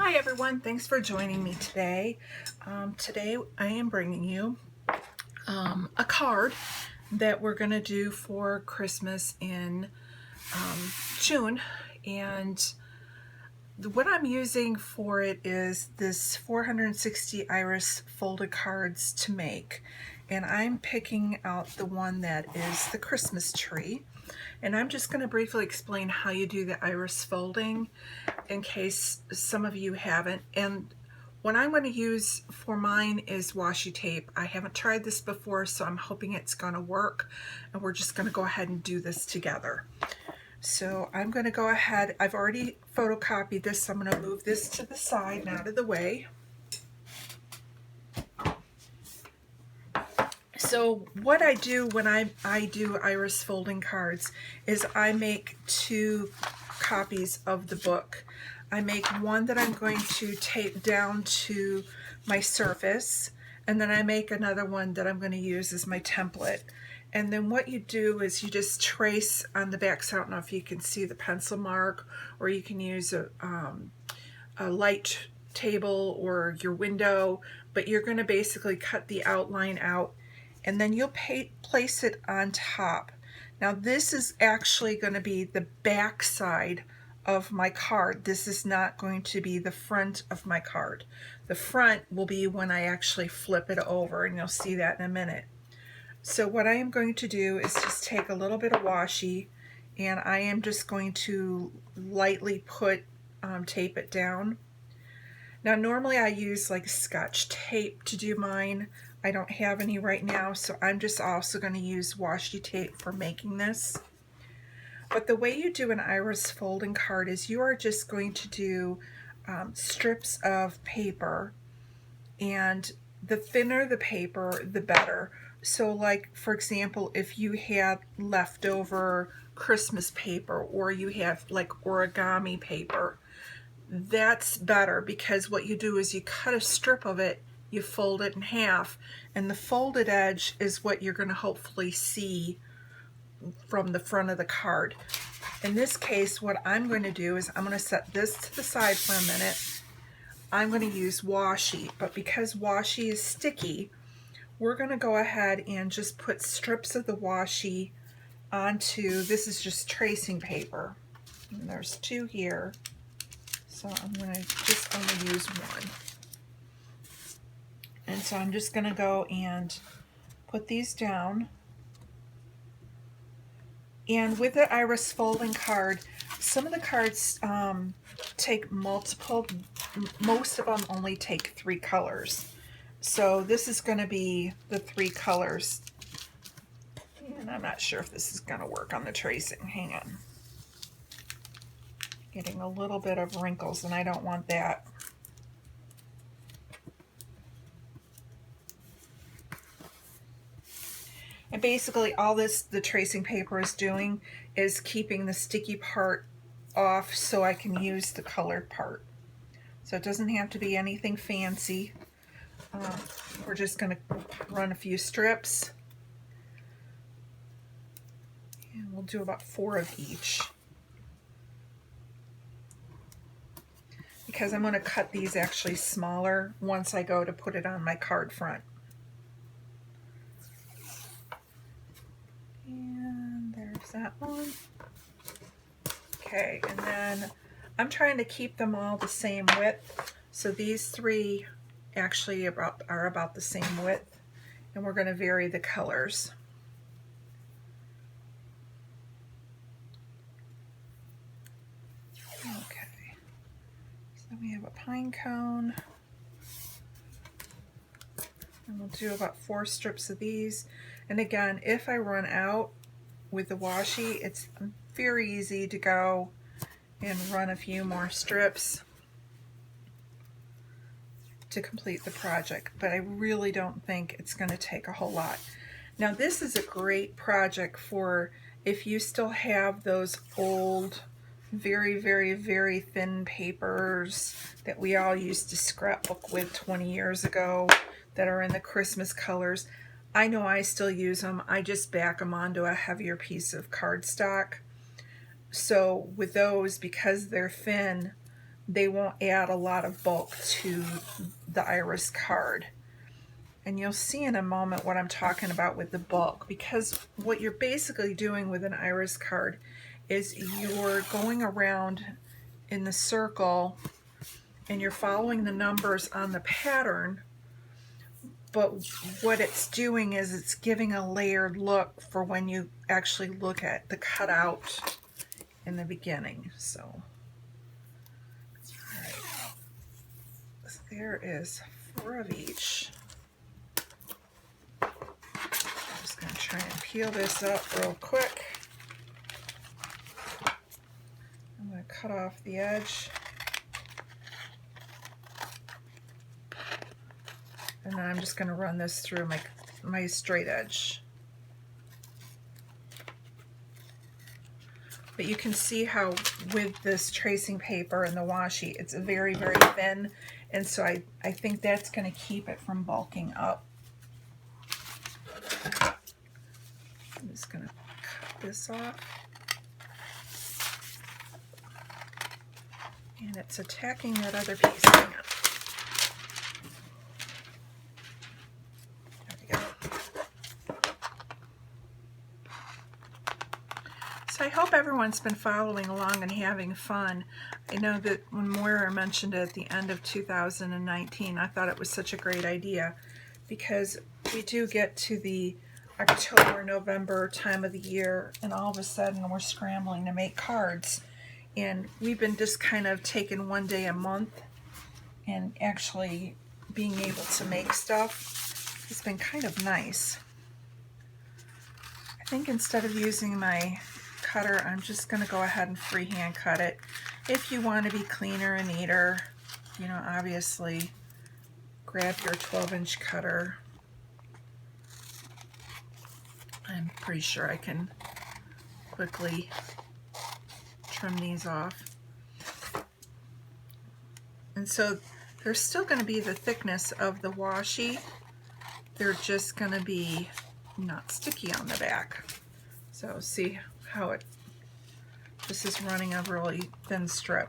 Hi everyone, thanks for joining me today. Today I am bringing you a card that we're going to do for Christmas in June, and what I'm using for it is this 460 iris folded cards to make, and I'm picking out the one that is the Christmas tree. And I'm just going to briefly explain how you do the iris folding in case some of you haven't. And what I'm going to use for mine is washi tape. I haven't tried this before, so I'm hoping it's going to work. And we're just going to go ahead and do this together. So I'm going to go ahead. I've already photocopied this, so I'm going to move this to the side and out of the way. So what I do when I do iris folding cards is I make two copies of the book. I make one that I'm going to tape down to my surface, and then I make another one that I'm going to use as my template. And then what you do is you just trace on the back. So I don't know if you can see the pencil mark, or you can use a light table or your window, but you're going to basically cut the outline out, and then you'll place it on top. Now this is actually going to be the back side of my card. This is not going to be the front of my card. The front will be when I actually flip it over, and you'll see that in a minute. So what I am going to do is just take a little bit of washi, and I am just going to lightly tape it down. Now normally I use like Scotch tape to do mine. I don't have any right now, so I'm just also going to use washi tape for making this. But the way you do an iris folding card is you are just going to do strips of paper, and the thinner the paper, the better. So like, for example, if you had leftover Christmas paper, or you have like origami paper, that's better, because what you do is you cut a strip of it, you fold it in half, and the folded edge is what you're going to hopefully see from the front of the card. In this case, what I'm going to do is I'm going to set this to the side for a minute. I'm going to use washi, but because washi is sticky, we're going to go ahead and just put strips of the washi onto, this is just tracing paper, and there's two here, so I'm going to just only use one. And so I'm just going to go and put these down. And with the iris folding card, some of the cards take multiple, most of them only take 3 colors. So this is going to be the 3 colors. And I'm not sure if this is going to work on the tracing. Hang on. Getting a little bit of wrinkles, and I don't want that. And basically all the tracing paper is doing is keeping the sticky part off so I can use the colored part. So it doesn't have to be anything fancy. We're just going to run a few strips. And we'll do about 4 of each, because I'm going to cut these actually smaller once I go to put it on my card front. That one. Okay, and then I'm trying to keep them all the same width, so these 3 actually are about the same width, and we're going to vary the colors. Okay, so we have a pine cone, and we'll do about 4 strips of these. And again, if I run out with the washi, it's very easy to go and run a few more strips to complete the project, but I really don't think it's going to take a whole lot. Now this is a great project for if you still have those old, very, very, very thin papers that we all used to scrapbook with 20 years ago that are in the Christmas colors. I know I still use them. I just back them onto a heavier piece of cardstock. So with those, because they're thin, they won't add a lot of bulk to the iris card. And you'll see in a moment what I'm talking about with the bulk, because what you're basically doing with an iris card is you're going around in the circle and you're following the numbers on the pattern, but what it's doing is it's giving a layered look for when you actually look at the cutout in the beginning. So, all right, so there is 4 of each. I'm just going to try and peel this up real quick. I'm going to cut off the edge. And then I'm just going to run this through my straight edge. But you can see how with this tracing paper and the washi, it's very, very thin. And so I think that's going to keep it from bulking up. I'm just going to cut this off. And it's attacking that other piece. Hang on. So I hope everyone's been following along and having fun. I know that when Moira mentioned it at the end of 2019, I thought it was such a great idea, because we do get to the October, November time of the year, and all of a sudden we're scrambling to make cards. And we've been just kind of taking one day a month and actually being able to make stuff. It's been kind of nice. I think instead of using my cutter, I'm just going to go ahead and freehand cut it. If you want to be cleaner and neater, you know, obviously grab your 12-inch cutter. I'm pretty sure I can quickly trim these off. And so they're still going to be the thickness of the washi. They're just going to be not sticky on the back. So see how this is running a really thin strip.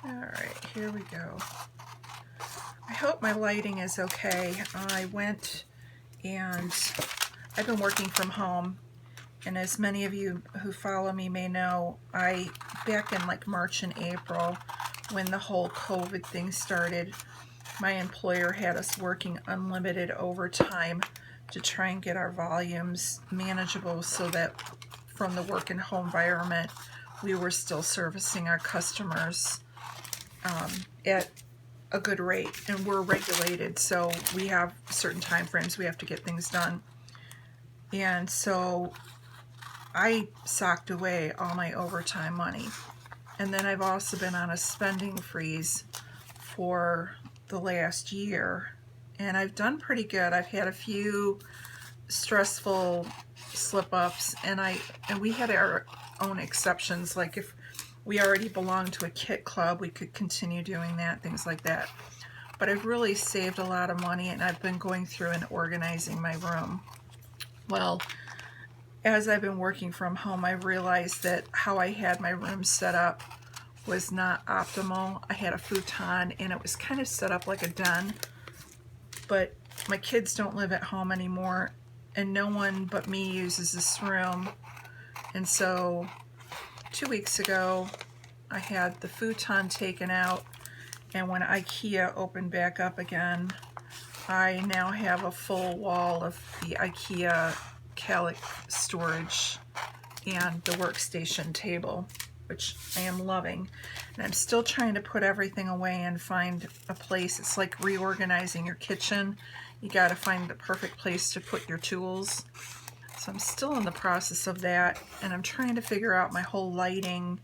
All right, here we go. I hope my lighting is okay. I went and I've been working from home, and as many of you who follow me may know, back in like March and April, when the whole COVID thing started, my employer had us working unlimited overtime to try and get our volumes manageable so that from the work and home environment we were still servicing our customers at a good rate. And we're regulated, so we have certain time frames we have to get things done. And so I socked away all my overtime money. And then I've also been on a spending freeze for the last year, and I've done pretty good. I've had a few stressful slip-ups, and we had our own exceptions, like if we already belonged to a kit club, we could continue doing that, things like that. But I've really saved a lot of money, and I've been going through and organizing my room. Well, as I've been working from home, I realized that how I had my room set up was not optimal. I had a futon and it was kind of set up like a den, but my kids don't live at home anymore and no one but me uses this room. And so 2 weeks ago I had the futon taken out, and when IKEA opened back up again, I now have a full wall of the IKEA Calic storage and the workstation table, which I am loving. And I'm still trying to put everything away and find a place. It's like reorganizing your kitchen. You got to find the perfect place to put your tools. So I'm still in the process of that, and I'm trying to figure out my whole lighting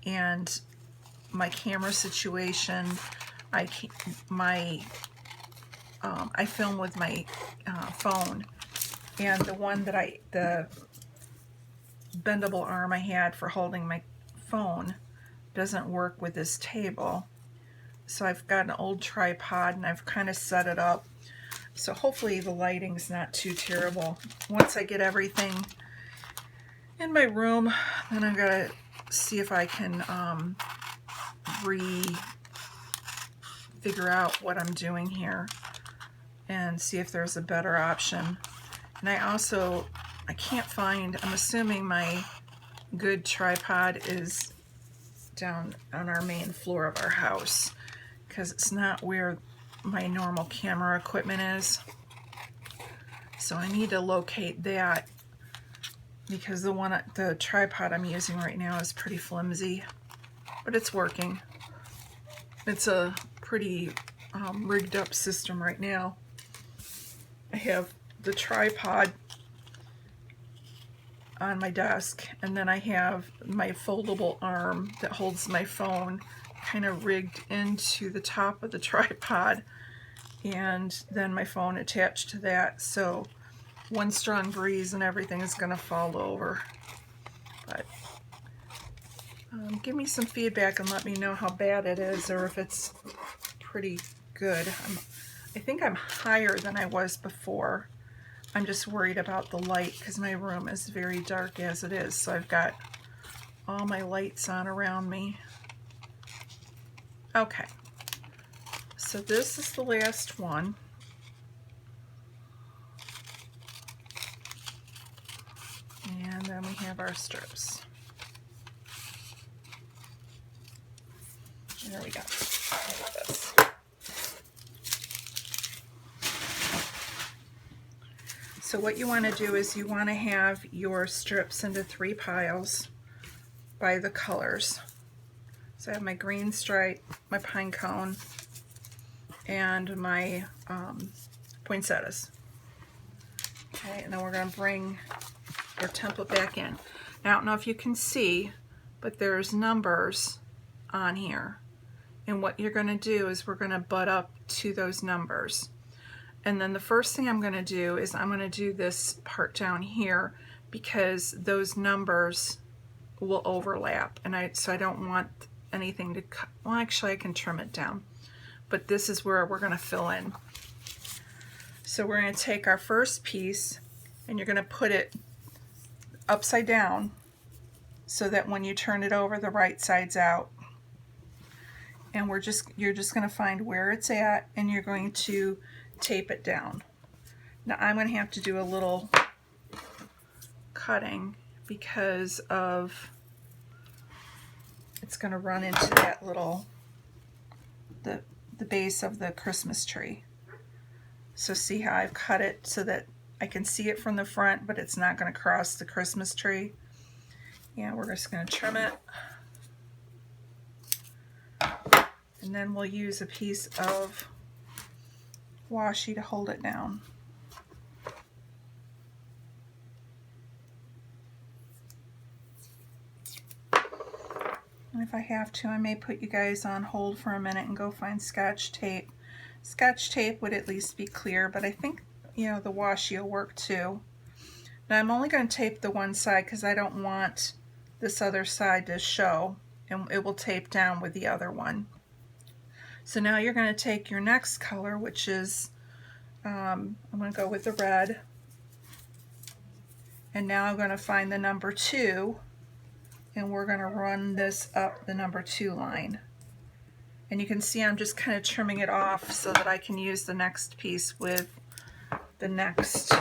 and my camera situation. I film with my phone, and the one that the bendable arm I had for holding my phone doesn't work with this table. So I've got an old tripod and I've kind of set it up So hopefully the lighting's not too terrible. Once I get everything in my room, then I'm gonna see if I can figure out what I'm doing here and see if there's a better option. And I can't find, I'm assuming my good tripod is down on our main floor of our house, because it's not where my normal camera equipment is. So I need to locate that, because the tripod I'm using right now is pretty flimsy, but it's working. It's a pretty rigged up system right now. I have the tripod on my desk, and then I have my foldable arm that holds my phone kind of rigged into the top of the tripod, and then my phone attached to that, so one strong breeze and everything is going to fall over. But give me some feedback and let me know how bad it is, or if it's pretty good. I think I'm higher than I was before. I'm just worried about the light because my room is very dark as it is, so I've got all my lights on around me. Okay, so this is the last one. And then we have our strips. There we go. Like this. So what you want to do is you want to have your strips into 3 piles by the colors. So I have my green stripe, my pine cone, and my poinsettias. Okay, and then we're going to bring our template back in. Now, I don't know if you can see, but there's numbers on here. And what you're going to do is we're going to butt up to those numbers. And then the first thing I'm going to do is I'm going to do this part down here, because those numbers will overlap, and so I don't want anything to cut. Well, actually I can trim it down, but this is where we're going to fill in. So we're going to take our first piece, and you're going to put it upside down so that when you turn it over, the right side's out. And you're just going to find where it's at, and you're going to tape it down. Now I'm going to have to do a little cutting because of it's going to run into that little the base of the Christmas tree. So see how I've cut it so that I can see it from the front, but it's not going to cross the Christmas tree. Yeah, we're just going to trim it. And then we'll use a piece of washi to hold it down. And if I have to, I may put you guys on hold for a minute and go find Scotch tape. Scotch tape would at least be clear, but I think, you know, the washi will work too. Now I'm only going to tape the one side because I don't want this other side to show, and it will tape down with the other one. So now you're going to take your next color, which is, I'm going to go with the red. And now I'm going to find the number 2, and we're going to run this up the number 2 line. And you can see I'm just kind of trimming it off so that I can use the next piece with the next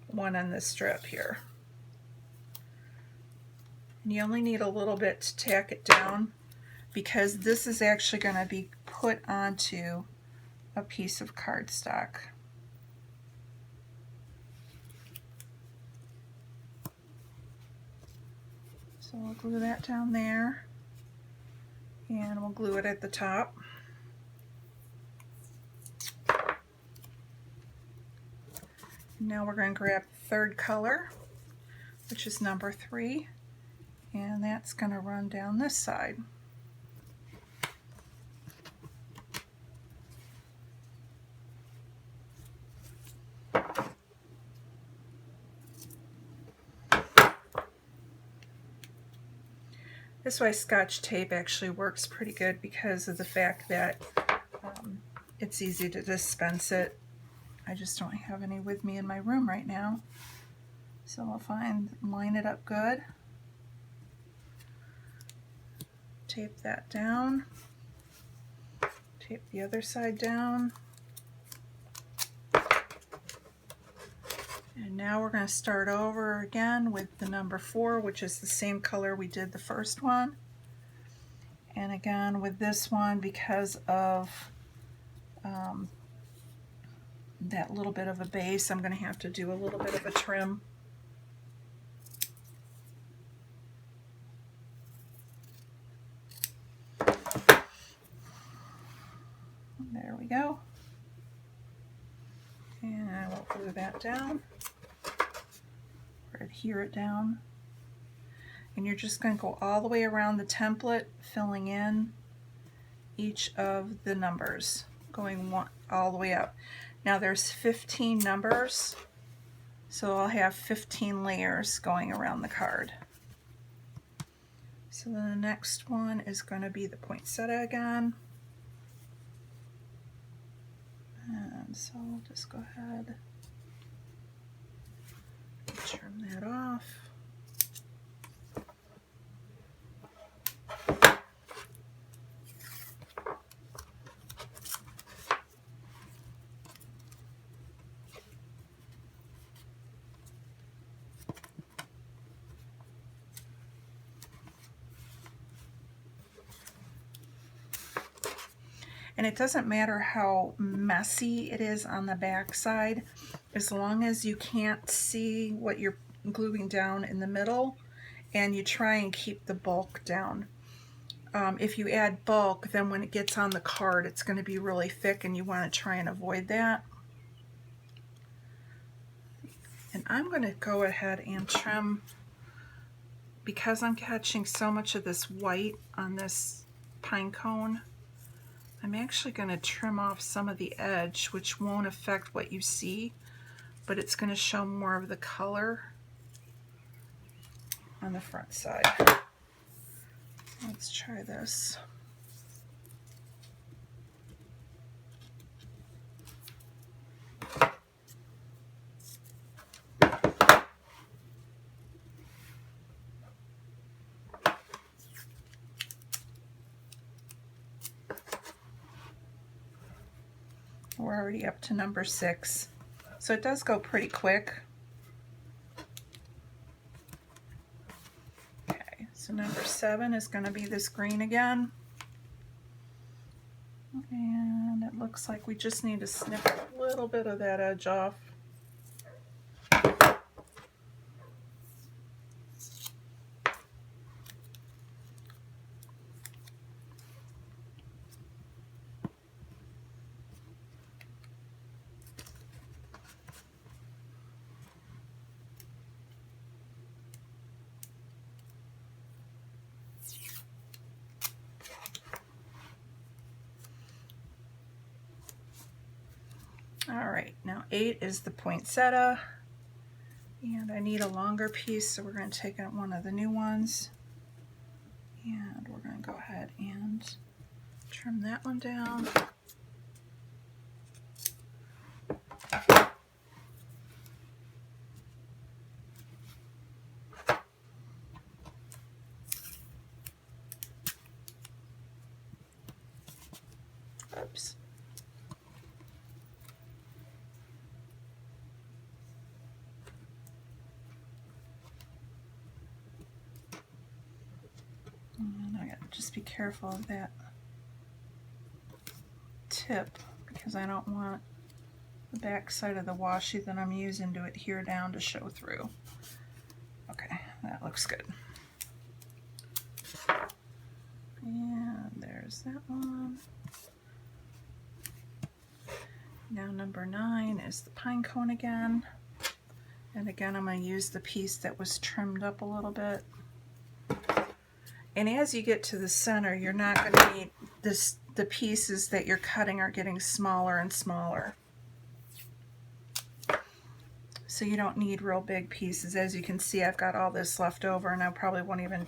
one on this strip here. And you only need a little bit to tack it down, because this is actually going to be put onto a piece of cardstock. So we'll glue that down there, and we'll glue it at the top. Now we're going to grab the third color, which is number 3, and that's going to run down this side. This way Scotch tape actually works pretty good because of the fact that it's easy to dispense it. I just don't have any with me in my room right now. So I'll line it up good. Tape that down. Tape the other side down. And now we're going to start over again with the number 4, which is the same color we did the first one. And again with this one, because of that little bit of a base, I'm going to have to do a little bit of a trim. There we go. And I will glue that down, or adhere it down. And you're just going to go all the way around the template, filling in each of the numbers, going all the way up. Now there's 15 numbers, so I'll have 15 layers going around the card. So then the next one is going to be the poinsettia again. And so I'll just go ahead and trim that off. And it doesn't matter how messy it is on the back side, as long as you can't see what you're gluing down in the middle, and you try and keep the bulk down. If you add bulk, then when it gets on the card, it's going to be really thick, and you want to try and avoid that. And I'm going to go ahead and trim, because I'm catching so much of this white on this pine cone. I'm actually going to trim off some of the edge, which won't affect what you see, but it's going to show more of the color on the front side. Let's try this. We're already up to number 6, so it does go pretty quick. Okay, so number 7 is going to be this green again, and it looks like we just need to snip a little bit of that edge off. Alright, now 8 is the poinsettia, and I need a longer piece, so we're going to take out one of the new ones, and we're going to go ahead and trim that one down. Oops. And I gotta just be careful of that tip, because I don't want the back side of the washi that I'm using to adhere down to show through. Okay, that looks good. And there's that one. Now number 9 is the pine cone again. And again, I'm going to use the piece that was trimmed up a little bit. And as you get to the center, you're not going to need this, the pieces that you're cutting are getting smaller and smaller. So you don't need real big pieces. As you can see, I've got all this left over, and I probably won't even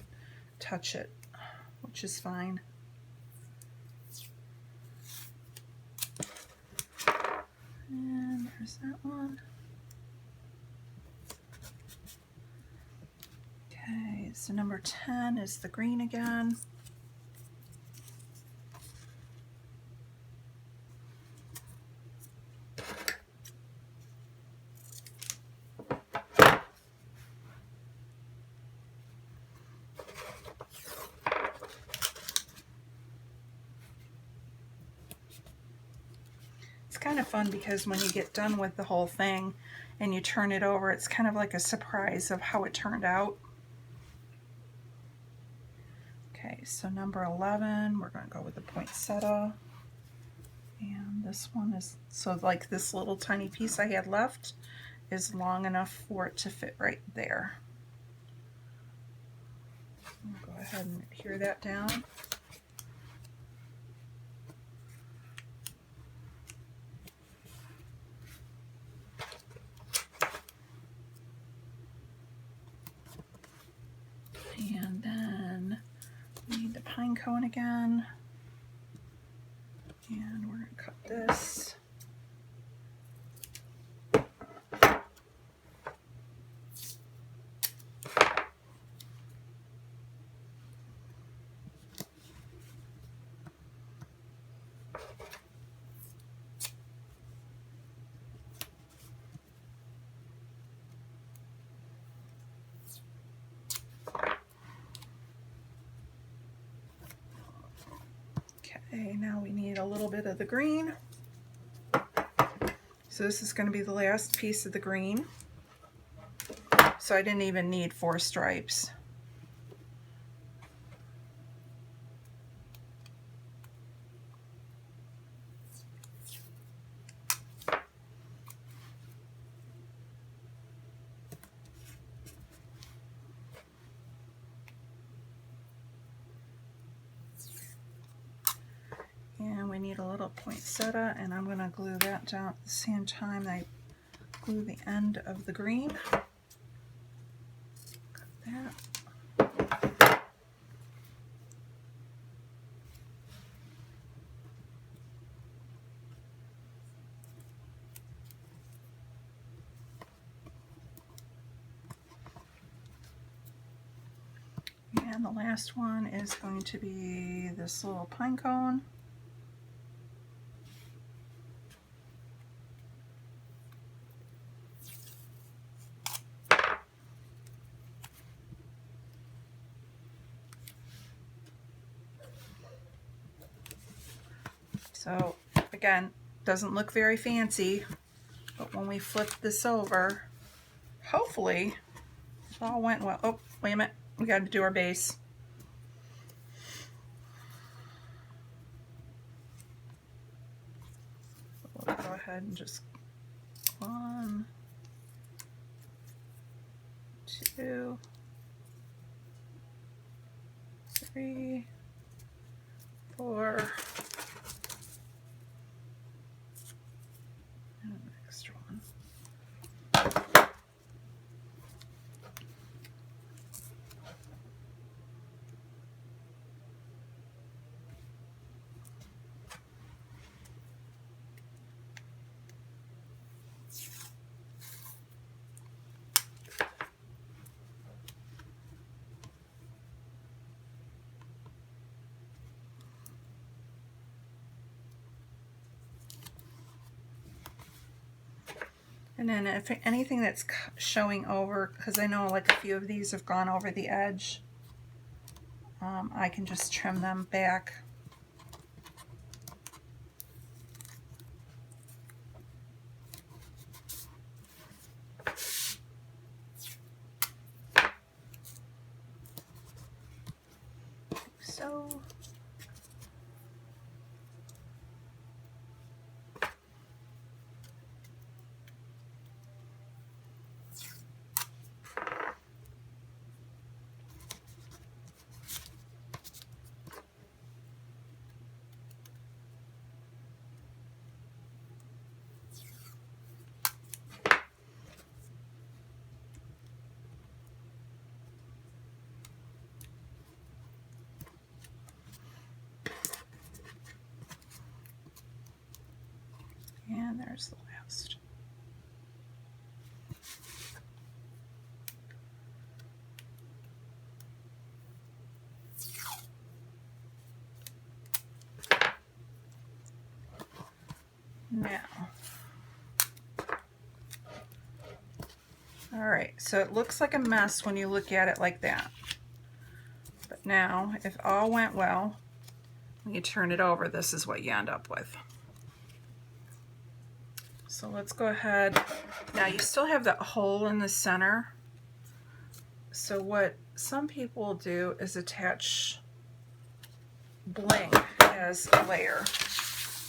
touch it which is fine. And there's that one. Okay, so number 10 is the green again. It's kind of fun because when you get done with the whole thing and you turn it over, it's kind of like a surprise of how it turned out. Okay, so number 11, we're going to go with the poinsettia. And this one is, so like this little tiny piece I had left is long enough for it to fit right there. I'll go ahead and adhere that down. And then we need the pine cone again. And we're going to cut this. Okay, now we need a little bit of the green. So this is going to be the last piece of the green. So I didn't even need 4 stripes. And we need a little poinsettia, and I'm going to glue that down at the same time that I glue the end of the green. Cut that. And the last one is going to be this little pine cone. So again, doesn't look very fancy, but when we flip this over, hopefully it all went well. Oh, wait a minute, we got to do our base. We'll go ahead and just 1, 2, 3, 4. And an extra one. And then if anything that's showing over, because I know like a few of these have gone over the edge, I can just trim them back. So. There's the last. Now, all right, so it looks like a mess when you look at it like that. But now, if all went well, when you turn it over, this is what you end up with. So let's go ahead. Now you still have that hole in the center. So what some people will do is attach bling as a layer.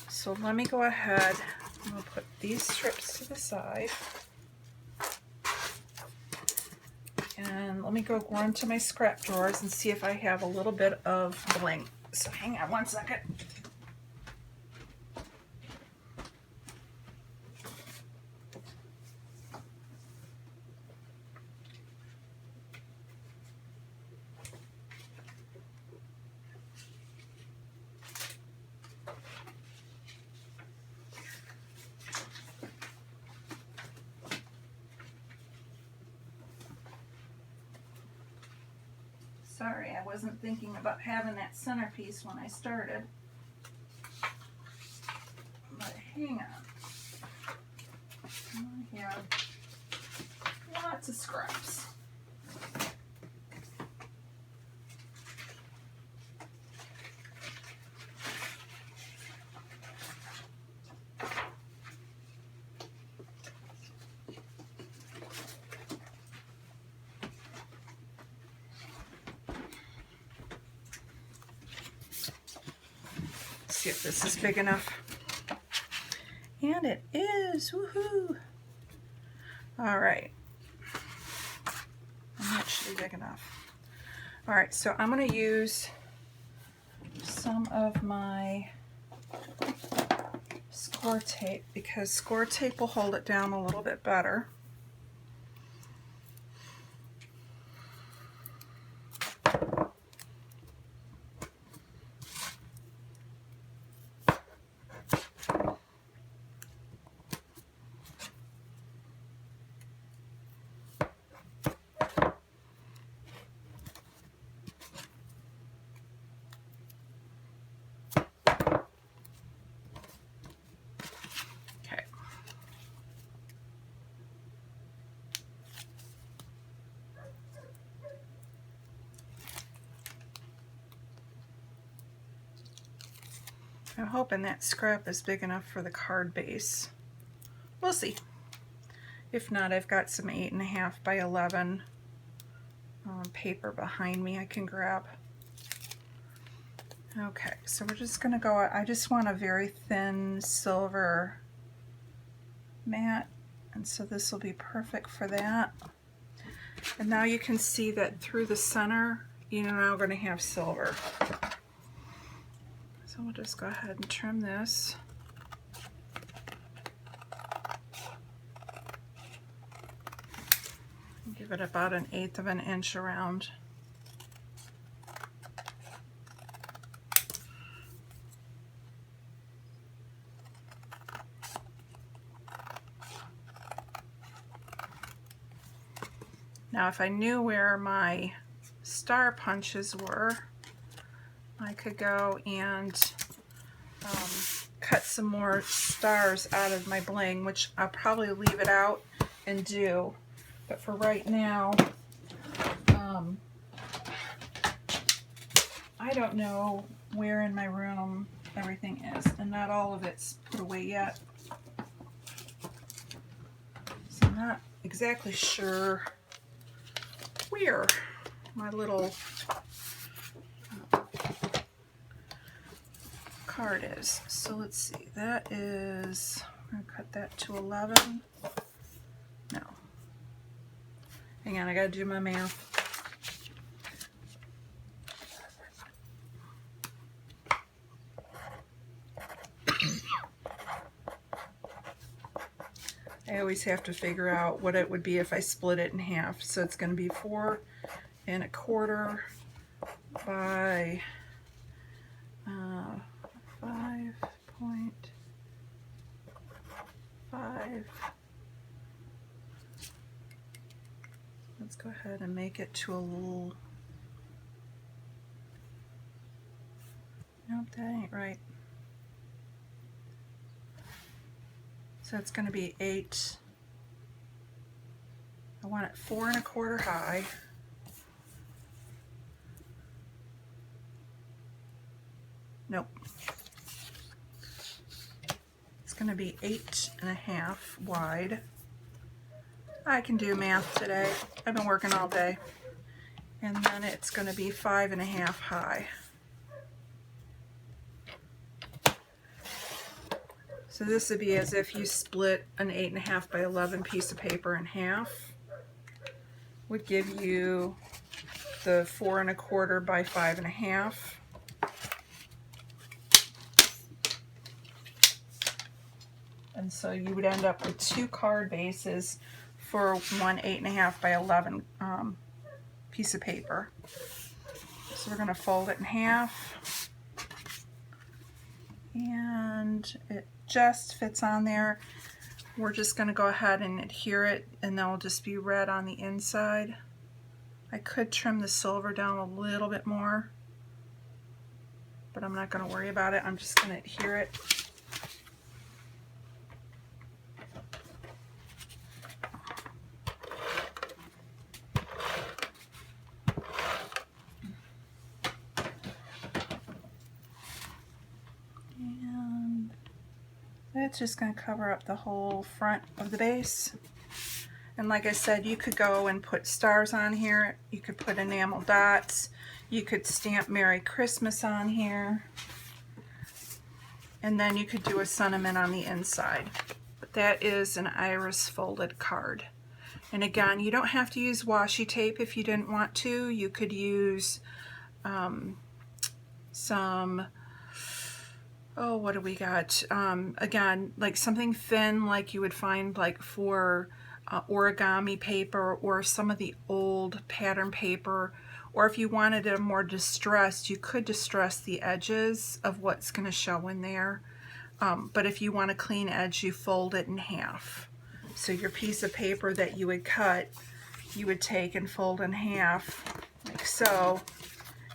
So let me go ahead and we'll put these strips to the side. And let me go run to my scrap drawers and see if I have a little bit of bling. So hang on one second. Sorry, I wasn't thinking about having that centerpiece when I started. But hang on. I have lots of scraps. See if this is big enough. And it is, woohoo! All right, that should be big enough. All right, so I'm going to use some of my score tape because score tape will hold it down a little bit better. I'm hoping that scrap is big enough for the card base. We'll see. If not, I've got some 8.5 by 11 paper behind me I can grab. Okay, so we're just going to go, I just want a very thin silver mat, and so this will be perfect for that. And now you can see that through the center, you're now going to have silver. So we'll just go ahead and trim this. Give it about 1/8 of an inch around. Now if I knew where my star punches were, I could go and cut some more stars out of my bling, which I'll probably leave it out and do. But for right now, I don't know where in my room everything is, and not all of it's put away yet. So I'm not exactly sure where my little card is. So let's see, that is, I'm going to cut that to 11. No. Hang on, I gotta do my math. I always have to figure out what it would be if I split it in half. So it's going to be 4 1/4 by 5 point. 5. Let's go ahead and make it to a little, nope, that ain't right. So it's going to be 8. I want it 4 1/4 high. Nope. It's going to be 8 1/2 wide. I can do math today. I've been working all day. And then it's going to be 5 1/2 high. So this would be as if you split an 8 1/2 by 11 piece of paper in half. Would give you the 4 1/4 by 5 1/2. And so you would end up with 2 card bases for one 8 1/2 by 11 piece of paper. So we're going to fold it in half, and it just fits on there. We're just going to go ahead and adhere it, and then will just be red on the inside. I could trim the silver down a little bit more, but I'm not going to worry about it. I'm just going to adhere it. It's just going to cover up the whole front of the base. And like I said, you could go and put stars on here. You could put enamel dots. You could stamp Merry Christmas on here. And then you could do a sentiment on the inside. But that is an iris folded card. And again, you don't have to use washi tape if you didn't want to. You could use some... oh, what do we got? Again, like something thin like you would find like for origami paper, or some of the old pattern paper, or if you wanted it more distressed, you could distress the edges of what's going to show in there. But if you want a clean edge, you fold it in half. So your piece of paper that you would cut, you would take and fold in half, like so.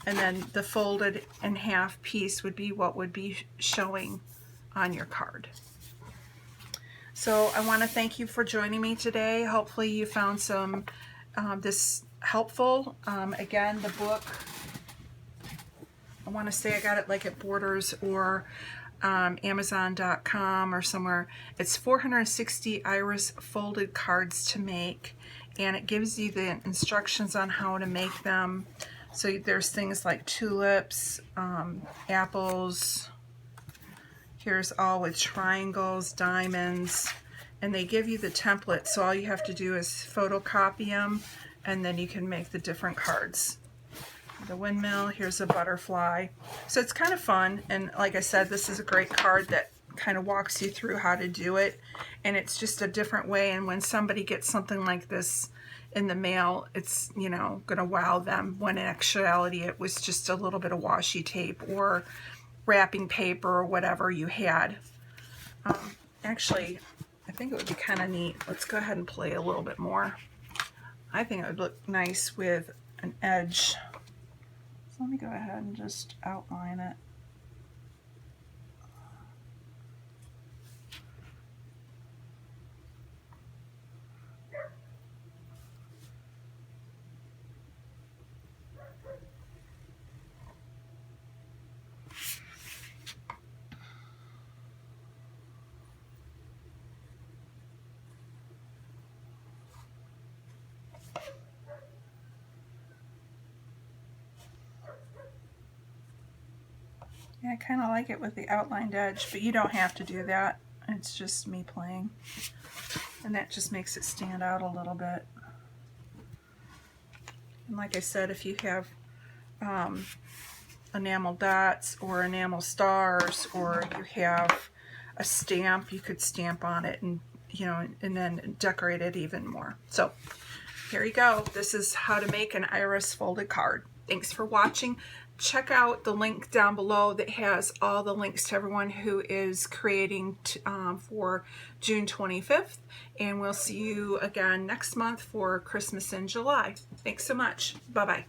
And then the folded in half piece would be what would be showing on your card. So I want to thank you for joining me today. Hopefully you found some this helpful. Again, the book, I want to say I got it like at Borders or Amazon.com or somewhere. It's 460 iris folded cards to make, and it gives you the instructions on how to make them. So there's things like tulips, apples, here's all with triangles, diamonds, and they give you the template, so all you have to do is photocopy them, and then you can make the different cards. The windmill, here's a butterfly. So it's kind of fun, and like I said, this is a great card that kind of walks you through how to do it, and it's just a different way, and when somebody gets something like this in the mail, it's, you know, gonna wow them, when in actuality it was just a little bit of washi tape or wrapping paper or whatever you had. Actually, I think it would be kind of neat. Let's go ahead and play a little bit more. I think it would look nice with an edge. So let me go ahead and just outline it. Yeah, I kind of like it with the outlined edge, but you don't have to do that. It's just me playing. And that just makes it stand out a little bit. And like I said, if you have enamel dots or enamel stars, or you have a stamp, you could stamp on it and, you know, and then decorate it even more. So here you go. This is how to make an iris folded card. Thanks for watching. Check out the link down below that has all the links to everyone who is creating for June 25th. And we'll see you again next month for Christmas in July. Thanks so much. Bye-bye.